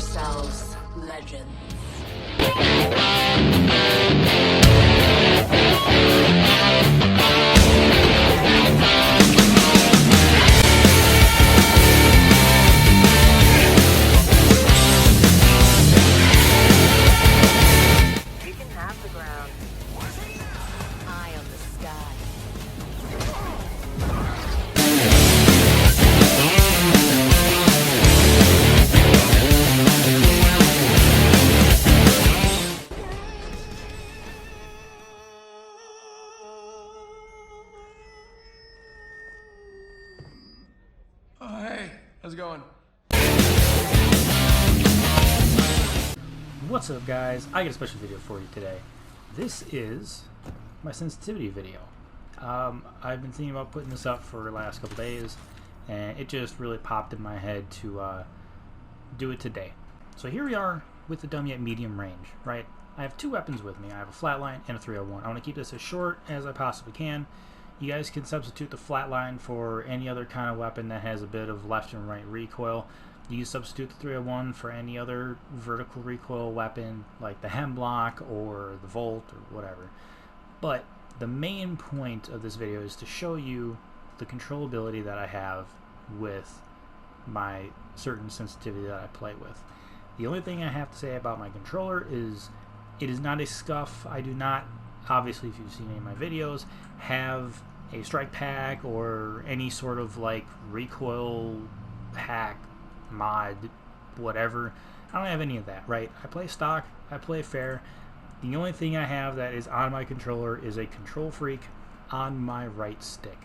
yourselves legends. You can have the ground. Eye on the sky. Oh, hey, how's it going? What's up, guys? I got a special video for you today. This is my sensitivity video. I've been thinking about putting this up for the last couple days, and it just really popped in my head to do it today. So here we are with the dummy at medium range, right? I have two weapons with me. I have a flatline and a 301. I want to keep this as short as I possibly can. You guys can substitute the flatline for any other kind of weapon that has a bit of left and right recoil. You can substitute the 301 for any other vertical recoil weapon like the hemlock or the volt or whatever. But the main point of this video is to show you the controllability that I have with my certain sensitivity that I play with. The only thing I have to say about my controller is it is not a scuff. I do not, obviously if you've seen any of my videos, have a strike pack or any sort of like recoil hack mod whatever. I don't have any of that, right? I play stock, I play fair. The only thing I have that is on my controller is a KontrolFreak on my right stick.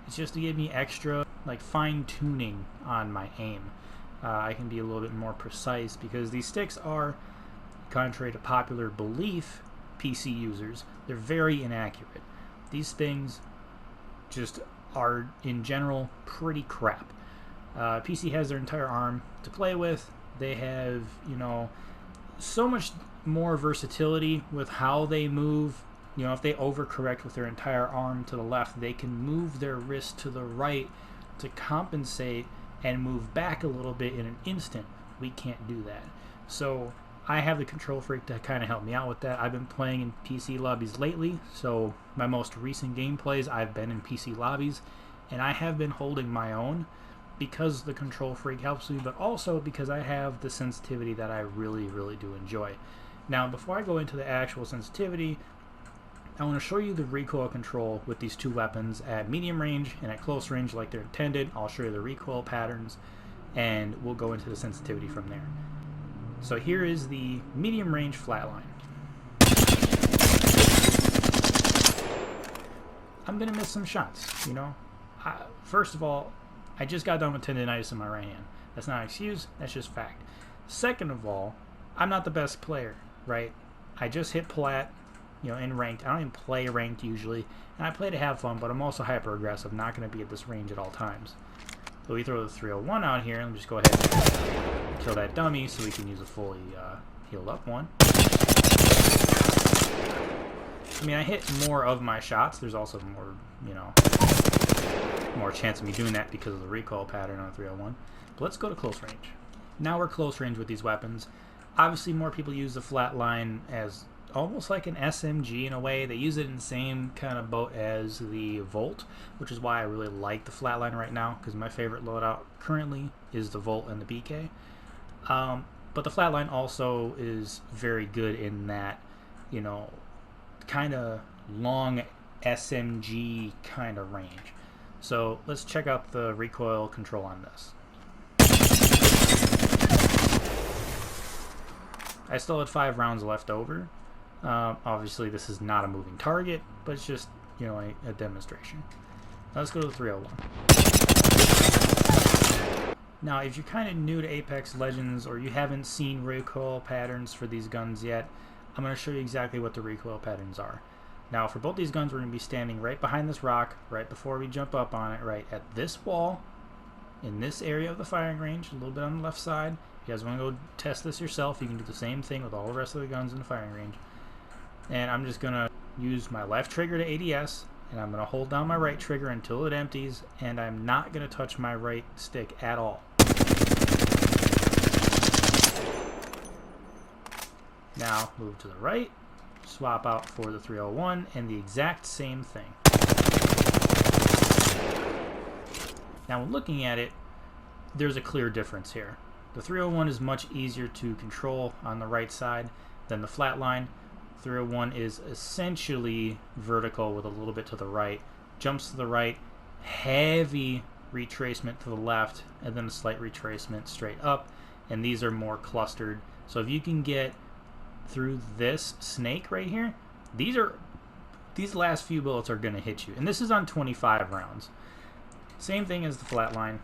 It's just to give me extra like fine-tuning on my aim. I can be a little bit more precise because these sticks are, contrary to popular belief, PC users, they're very inaccurate. These things just are in general pretty crap. PC has their entire arm to play with. They have, you know, so much more versatility with how they move. You know, if they overcorrect with their entire arm to the left, they can move their wrist to the right to compensate and move back a little bit in an instant. We can't do that. So I have the KontrolFreak to kind of help me out with that. I've been playing in PC lobbies lately, so my most recent gameplays I've been in PC lobbies, and I have been holding my own because the KontrolFreak helps me, but also because I have the sensitivity that I really do enjoy. Now, before I go into the actual sensitivity, I want to show you the recoil control with these two weapons at medium range and at close range like they're intended. I'll show you the recoil patterns, and we'll go into the sensitivity from there. So here is the medium range flatline. I'm going to miss some shots, you know. First of all, I just got done with tendonitis in my right hand. That's not an excuse, that's just fact. Second of all, I'm not the best player, right? I just hit plat, you know, in ranked. I don't even play ranked usually, and I play to have fun, but I'm also hyper aggressive, not going to be at this range at all times. So we throw the 301 out here, and just go ahead and kill that dummy so we can use a fully healed up one. I mean, I hit more of my shots. There's also more, you know, more chance of me doing that because of the recoil pattern on 301. But let's go to close range. Now we're close range with these weapons. Obviously more people use the flatline as almost like an SMG in a way. They use it in the same kind of boat as the Volt, which is why I really like the flatline right now, because my favorite loadout currently is the Volt and the BK. But the flatline also is very good in that, you know, kind of long SMG kind of range. So let's check out the recoil control on this. I still had 5 rounds left over. Obviously this is not a moving target, but it's just, you know, a demonstration. Now let's go to the 301. Now if you're kind of new to Apex Legends or you haven't seen recoil patterns for these guns yet, I'm going to show you exactly what the recoil patterns are. Now for both these guns, we're going to be standing right behind this rock, right before we jump up on it, right at this wall, in this area of the firing range, a little bit on the left side. If you guys want to go test this yourself, you can do the same thing with all the rest of the guns in the firing range. And I'm just going to use my left trigger to ADS, and I'm going to hold down my right trigger until it empties, and I'm not going to touch my right stick at all. now move to the right, swap out for the 301, and the exact same thing. Now when looking at it, there's a clear difference here. The 301 is much easier to control on the right side than the flatline. 301 is essentially vertical with a little bit to the right, jumps to the right, heavy retracement to the left, and then a slight retracement straight up, and these are more clustered. So if you can get through this snake right here, these last few bullets are going to hit you, and this is on 25 rounds. Same thing as the flatline.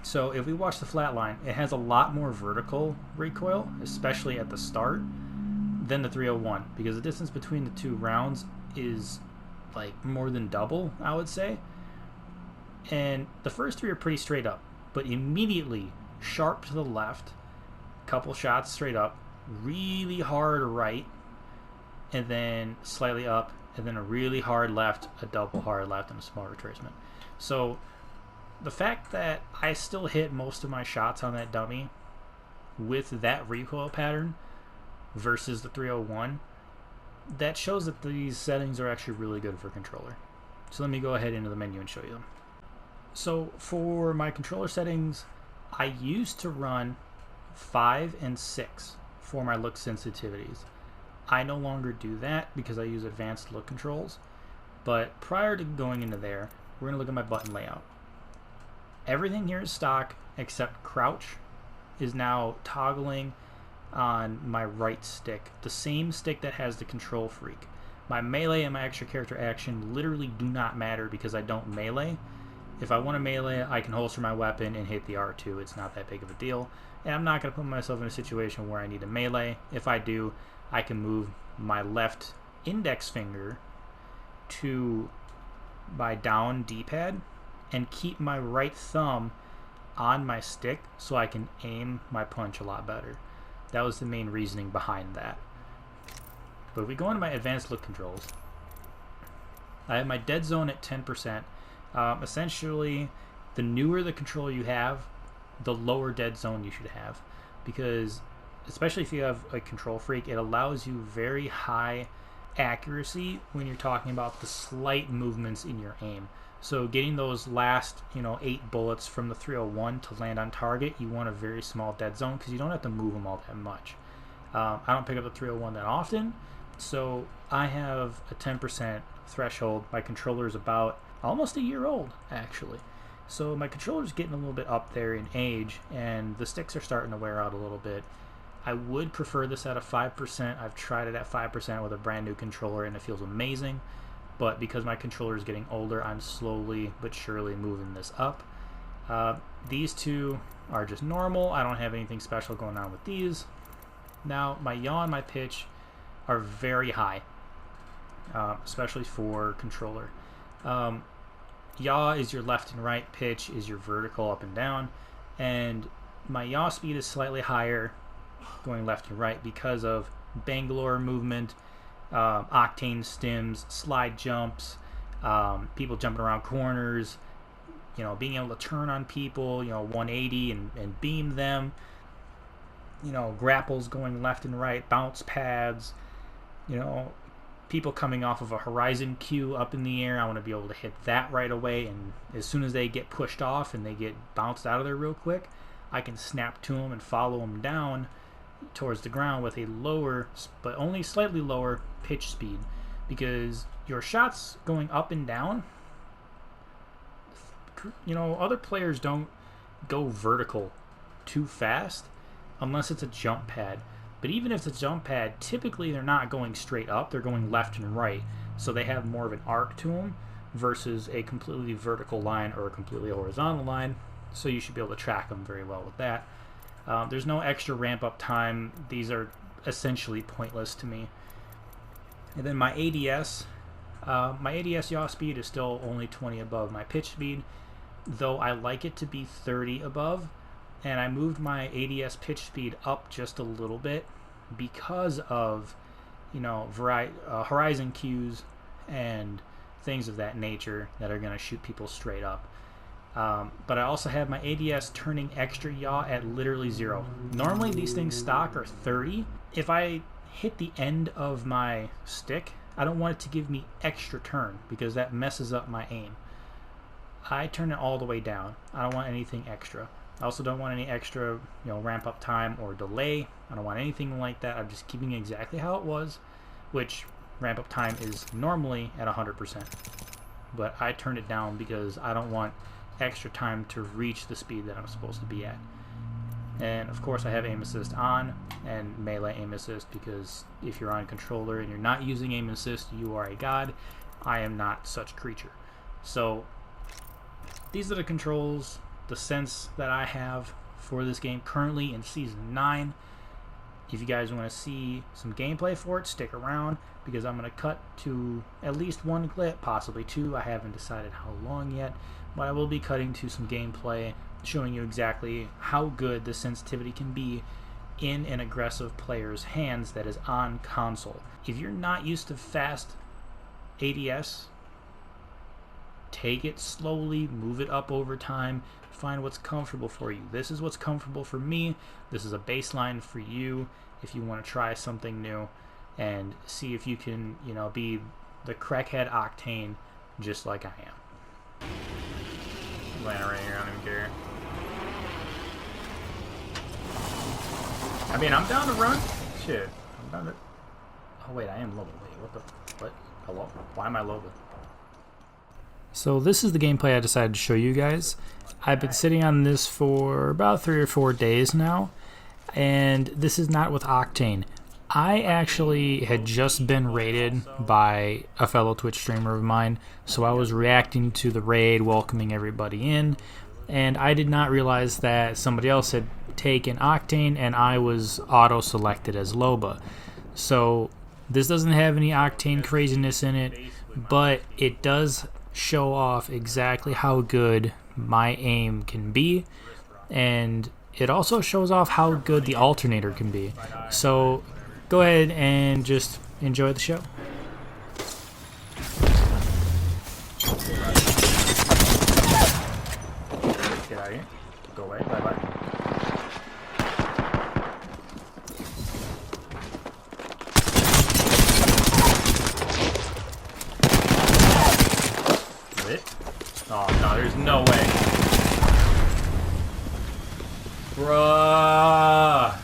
So if we watch the flatline, it has a lot more vertical recoil, especially at the start, than the 301, because the distance between the two rounds is like more than double, I would say. And the first three are pretty straight up, but immediately sharp to the left, couple shots straight up, really hard right, and then slightly up, and then a really hard left, a double hard left, and a small retracement. So the fact that I still hit most of my shots on that dummy with that recoil pattern versus the 301, that shows that these settings are actually really good for controller. So let me go ahead into the menu and show you them. So for my controller settings, I used to run 5 and 6 for my look sensitivities. I no longer do that because I use advanced look controls. But prior to going into there, we're going to look at my button layout. Everything here is stock except crouch is now toggling on my right stick, the same stick that has the KontrolFreak. My melee and my extra character action literally do not matter because I don't melee. If I want to melee, I can holster my weapon and hit the R2. It's not that big of a deal. And I'm not going to put myself in a situation where I need to melee. If I do, I can move my left index finger to my down D-pad and keep my right thumb on my stick so I can aim my punch a lot better. That was the main reasoning behind that. But if we go into my advanced look controls, I have my dead zone at 10%. Essentially, the newer the controller you have, the lower dead zone you should have, because especially if you have a KontrolFreak, it allows you very high accuracy when you're talking about the slight movements in your aim. So getting those last 8 bullets from the 301 to land on target, you want a very small dead zone because you don't have to move them all that much. I don't pick up the 301 that often, so I have a 10% threshold. My controller is about almost a year old, actually. So my controller's getting a little bit up there in age, and the sticks are starting to wear out a little bit. I would prefer this at a 5%. I've tried it at 5% with a brand new controller, and it feels amazing. But because my controller is getting older, I'm slowly but surely moving this up. These two are just normal. I don't have anything special going on with these. Now, my yaw and my pitch are very high, especially for controller. Yaw is your left and right, pitch is your vertical up and down, and my yaw speed is slightly higher going left and right because of bangalore movement, octane stims, slide jumps, people jumping around corners, being able to turn on people, 180 and beam them, grapples going left and right, bounce pads, people coming off of a horizon queue up in the air. I want to be able to hit that right away, and as soon as they get pushed off and they get bounced out of there real quick, I can snap to them and follow them down towards the ground with a lower, but only slightly lower pitch speed, because your shots going up and down, other players don't go vertical too fast unless it's a jump pad. But even if it's a jump pad, typically they're not going straight up, they're going left and right, so they have more of an arc to them versus a completely vertical line or a completely horizontal line, so you should be able to track them very well with that. There's no extra ramp up time. These are essentially pointless to me. And then my ADS yaw speed is still only 20 above my pitch speed, though I like it to be 30 above. And I moved my ADS pitch speed up just a little bit because of, horizon cues and things of that nature that are going to shoot people straight up. But I also have my ADS turning extra yaw at literally 0. Normally these things stock are 30. If I hit the end of my stick, I don't want it to give me extra turn because that messes up my aim. I turn it all the way down. I don't want anything extra. I also don't want any extra, ramp up time or delay. I don't want anything like that. I'm just keeping it exactly how it was, which ramp up time is normally at 100%. But I turned it down because I don't want extra time to reach the speed that I'm supposed to be at. And of course I have aim assist on and melee aim assist, because if you're on controller and you're not using aim assist, you are a god. I am not such creature. So these are the controls, the sense that I have for this game currently in Season 9. If you guys want to see some gameplay for it, stick around, because I'm going to cut to at least one clip, possibly two. I haven't decided how long yet, but I will be cutting to some gameplay showing you exactly how good the sensitivity can be in an aggressive player's hands that is on console. If you're not used to fast ADS, take it slowly, move it up over time, find what's comfortable for you. This is what's comfortable for me. This is a baseline for you if you want to try something new and see if you can, be the crackhead Octane just like I am. Landing right here, I don't even care. I mean, I'm down to run. Shit. I'm down to... Oh, wait, I am loba. Wait, what the... What? Hello? Why am I loba? So this is the gameplay I decided to show you guys. I've been sitting on this for about 3 or 4 days now, and this is not with Octane. I actually had just been raided by a fellow Twitch streamer of mine, so I was reacting to the raid, welcoming everybody in, and I did not realize that somebody else had taken Octane and I was auto-selected as loba. So this doesn't have any Octane craziness in it, but it does show off exactly how good my aim can be, and it also shows off how good the alternator can be. So go ahead and just enjoy the show. Get out of here. Go away. Bye-bye. Oh, no, there's no way. Bruh.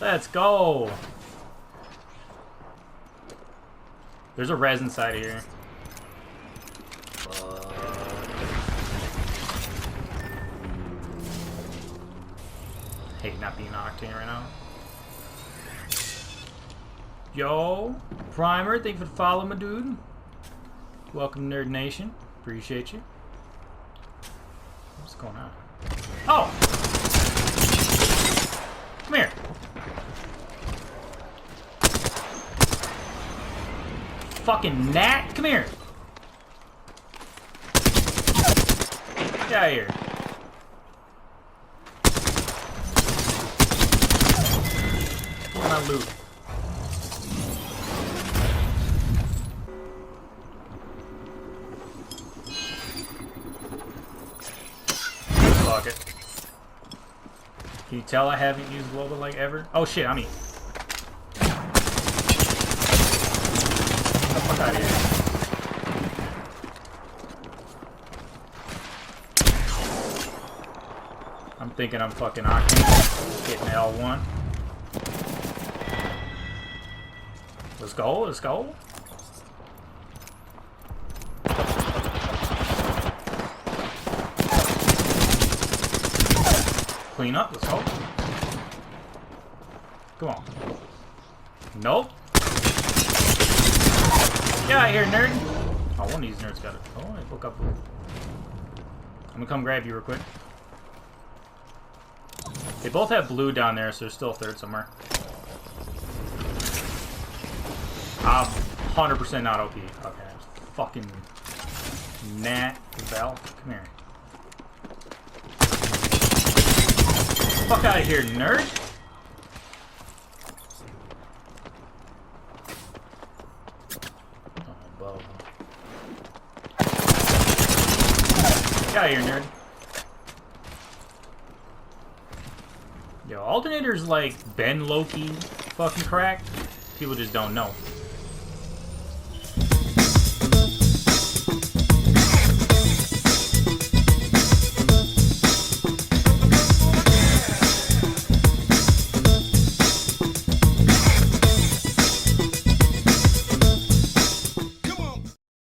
Let's go. There's a res inside here. Hate not being Octane right now. Yo, Primer, thank you for following my dude. Welcome, Nerd Nation. Appreciate you. What's going on? Oh! Come here. Fucking gnat, come here. Get out of here. Where's my loot? Fuck it. Can you tell I haven't used loba like ever? Oh shit, I'm eating. Get the fuck out of here. I'm thinking I'm fucking Octane. Getting L1. Let's go, let's go. Clean up, let's go. Come on. Nope. Get out of here, nerd. Oh, one of these nerds got it. Oh, I woke up. I'm gonna come grab you real quick. They both have blue down there, so there's still a third somewhere. 100% not OP. Okay, fucking Nat Val. Come here. Fuck out of here, nerd. Oh, bow. Get out of here, nerd. Yo, alternator's like been low-key fucking cracked. People just don't know.